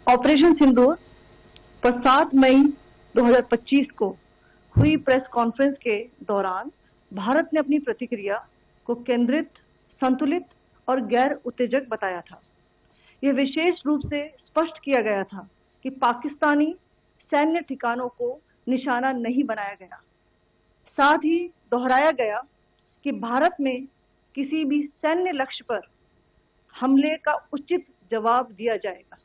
Operation सिंदूर पर 7 मई 2025 को हुई प्रेस कॉन्फ्रेंस के दौरान भारत ने अपनी प्रतिक्रिया को केंद्रित, संतुलित और गैर उत्तेजक बताया था। यह विशेष रूप से स्पष्ट किया गया था कि पाकिस्तानी सैन्य ठिकानों को निशाना नहीं बनाया गया। साथ ही दोहराया गया कि भारत में किसी भी सैन्य लक्ष्य पर हमले का उचित जवाब दिया जाएगा।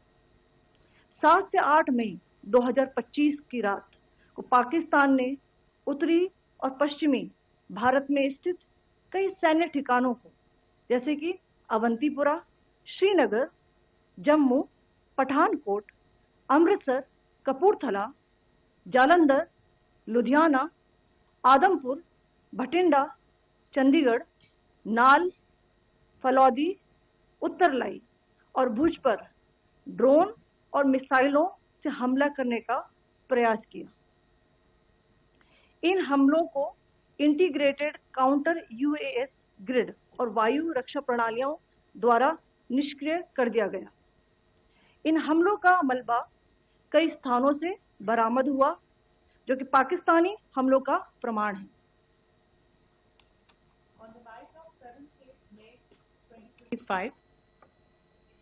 7 से 8 मई 2025 की रात को पाकिस्तान ने उत्तरी और पश्चिमी भारत में स्थित कई सैन्य ठिकानों को, जैसे कि अवंतीपुरा, श्रीनगर, जम्मू, पठानकोट, अमृतसर, कपूरथला, जालंधर, लुधियाना, आदमपुर, भटिंडा, चंडीगढ़, नाल, फलौदी, उत्तरलाई और भुज पर ड्रोन और मिसाइलों से हमला करने का प्रयास किया। इन हमलों को इंटीग्रेटेड काउंटर यूएस ग्रिड और वायु रक्षा प्रणालियों द्वारा निष्क्रिय कर दिया गया। इन हमलों का मलबा कई स्थानों से बरामद हुआ, जो कि पाकिस्तानी हमलों का प्रमाण है। On the night of 7th May 2025,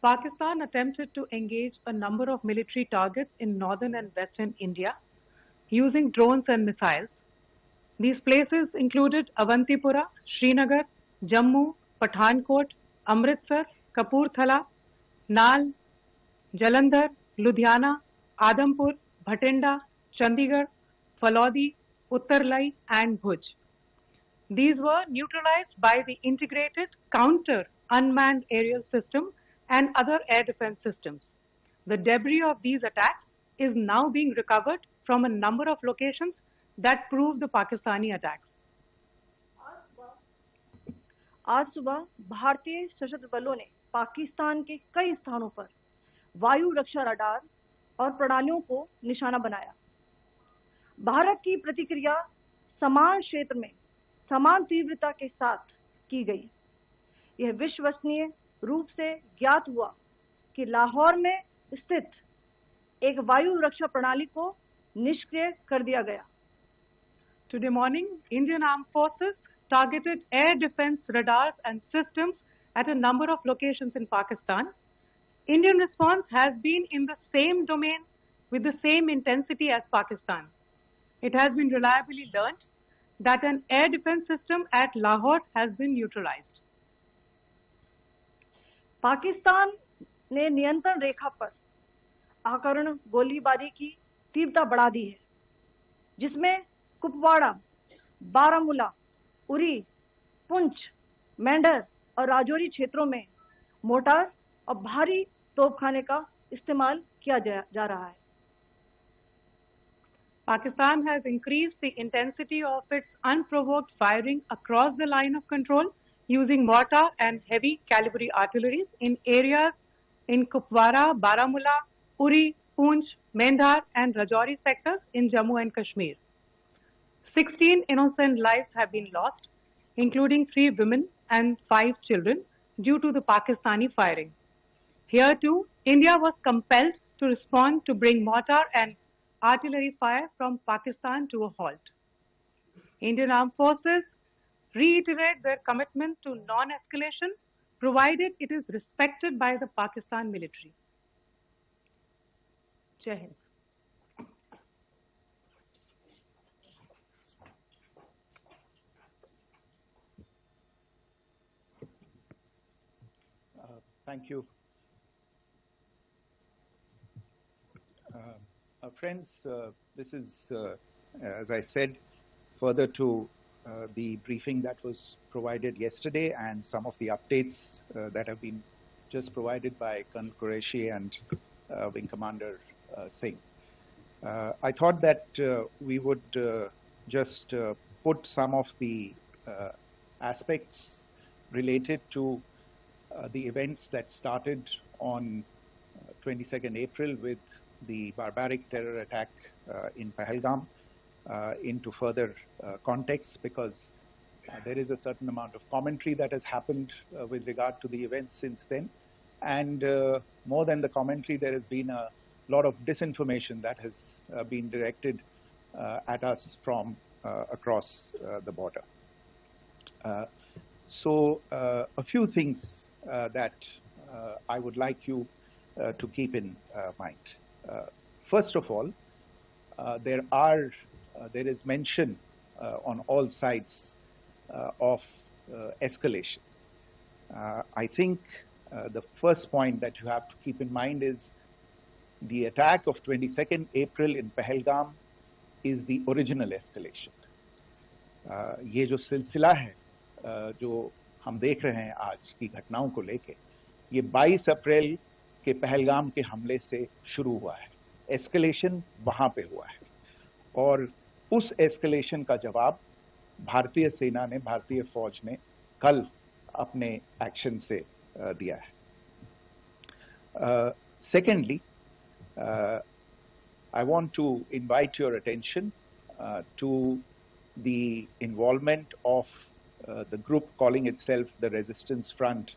Pakistan attempted to engage a number of military targets in northern and western India using drones and missiles. These places included Avantipura, Srinagar, Jammu, Pathankot, Amritsar, Kapurthala, Nal, Jalandhar, Ludhiana, Adampur, Bhatinda, Chandigarh, Falodi, Uttarlai and Bhuj. These were neutralized by the integrated counter unmanned aerial system and other air defense systems. The debris of these attacks is now being recovered from a number of locations that prove the Pakistani attacks. आज सुबह भारतीय सशस्त्र बलों ने पाकिस्तान के कई स्थानों पर वायु रक्षा रडार और प्रणालियों को निशाना बनाया। भारत की प्रतिक्रिया समान क्षेत्र में समान तीव्रता के साथ की गई। यह विश्वसनीय रूप से ज्ञात हुआ कि लाहौर में स्थित एक वायु रक्षा प्रणाली को निष्क्रिय कर दिया गया। Today morning, Indian Armed Forces targeted air defense radars and systems at a number of locations in Pakistan. Indian response has been in the same domain with the same intensity as Pakistan. It has been reliably learnt that an air defense system at Lahore has been neutralized. Pakistan ने नियंत्रण रेखा पर आकरण गोलीबारी की तीव्रता बढ़ा दी है, जिसमें कुपवाड़ा, बारामूला, उरी, पुंछ, मेंढर और राजौरी क्षेत्रों में मोर्टार और भारी तोपखाने का इस्तेमाल किया जा रहा है। Pakistan has increased the intensity of its unprovoked firing across the line of control using mortar and heavy calibre artillery in areas in Kupwara, Baramulla, Uri, Poonch, Mendhar and Rajouri sectors in Jammu and Kashmir. 16 innocent lives have been lost, including 3 women and 5 children, due to the Pakistani firing. Here too, India was compelled to respond to bring mortar and artillery fire from Pakistan to a halt. Indian Armed Forces reiterate their commitment to non-escalation, provided it is respected by the Pakistan military. Jai Hind. Thank you. Friends, this is, as I said, further to the briefing that was provided yesterday and some of the updates that have been just provided by Colonel Qureshi and Wing Commander Singh. I thought that we would just put some of the aspects related to the events that started on 22nd April with the barbaric terror attack in Pahalgam into further context, because there is a certain amount of commentary that has happened with regard to the events since then. And more than the commentary, there has been a lot of disinformation that has been directed at us from across the border. So a few things that I would like you to keep in mind. First of all, there is mention on all sides of escalation. I think the first point that you have to keep in mind is the attack of 22nd April in Pahalgam is the original escalation. ये जो सिलसिला है जो हम देख रहे हैं आज की घटनाओं को लेके, ये 22 अप्रैल के पहलगाम के हमले से शुरू हुआ है. एस्केलेशन वहां पे हुआ है और उस एस्केलेशन का जवाब भारतीय सेना ने, भारतीय फौज ने कल अपने एक्शन से दिया है. Secondly, I want to invite your attention to the involvement of the group calling itself the Resistance Front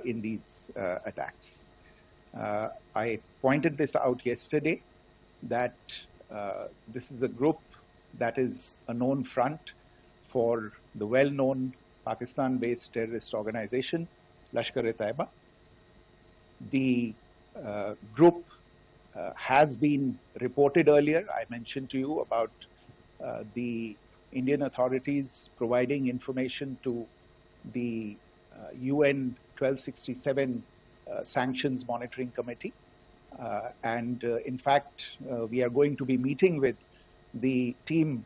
in these attacks. I pointed this out yesterday that this is a group that is a known front for the well-known Pakistan-based terrorist organization, Lashkar-e-Taiba. The group has been reported earlier. I mentioned to you about the Indian authorities providing information to the UN 1267 Sanctions Monitoring Committee. In fact, we are going to be meeting with the team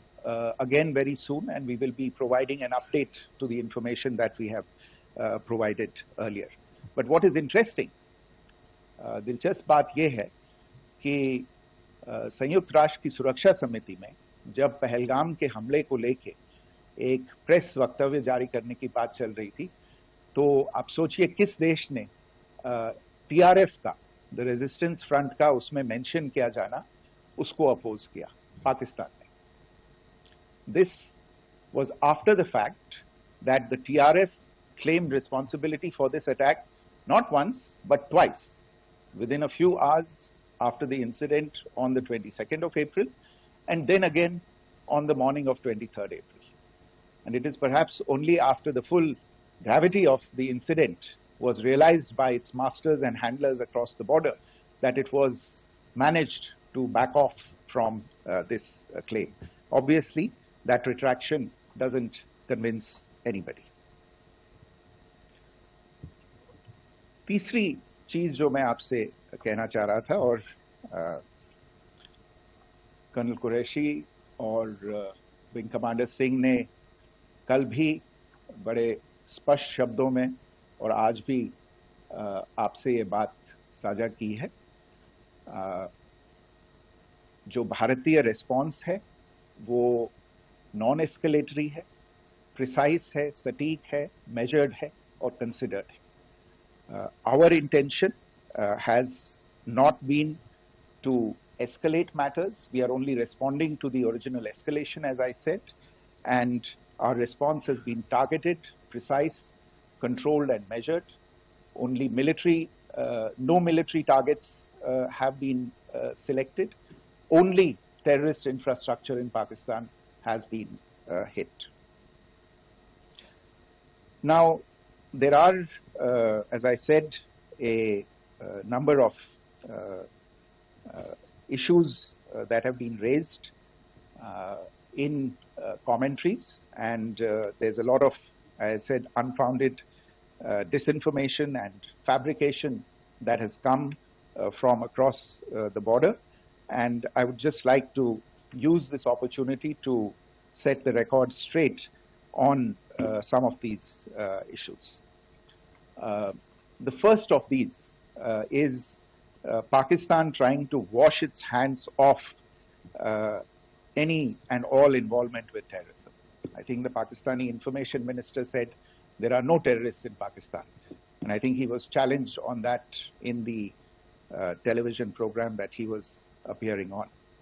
again very soon, and we will be providing an update to the information that we have provided earlier. But what is interesting, दिलचस्प बात यह है कि संयुक्त राष्ट्र की सुरक्षा समिति में जब पहलगाम के हमले को लेके एक प्रेस वक्तव्य जारी करने की बात चल रही थी, तो आप सोचिए किस देश ने टीआरएफ का, द रेजिस्टेंस फ्रंट का उसमें मेंशन किया जाना, उसको अपोज किया, पाकिस्तान ने. This was after the fact that the TRF claimed responsibility for this attack not once but twice, within a few hours after the incident on the 22nd of April, and then again on the morning of 23rd April. And it is perhaps only after the full gravity of the incident was realized by its masters and handlers across the border that it was managed to back off from this claim. Obviously, that retraction doesn't convince anybody. तीसरी चीज जो मैं आपसे कहना चाह रहा था, और कर्नल कुरैशी और विंग कमांडर सिंह ने कल भी बड़े स्पष्ट शब्दों में और आज भी आपसे ये बात साझा की है. जो भारतीय रिस्पॉन्स है वो नॉन एस्केलेटरी है, प्रिसाइज है, सटीक है, मेजर्ड है और कंसिडर्ड है. Our intention has not been to escalate matters. We are only responding to the original escalation, as I said, and our response has been targeted, precise, controlled and measured. Only military, no military targets have been selected. Only terrorist infrastructure in Pakistan has been hit. Now, there are, as I said, a number of issues that have been raised in commentaries, and there's a lot of, as I said, unfounded disinformation and fabrication that has come from across the border. And I would just like to use this opportunity to set the record straight on some of these issues. The first of these is Pakistan trying to wash its hands off any and all involvement with terrorism. I think the Pakistani information minister said there are no terrorists in Pakistan. And I think he was challenged on that in the television program that he was appearing on.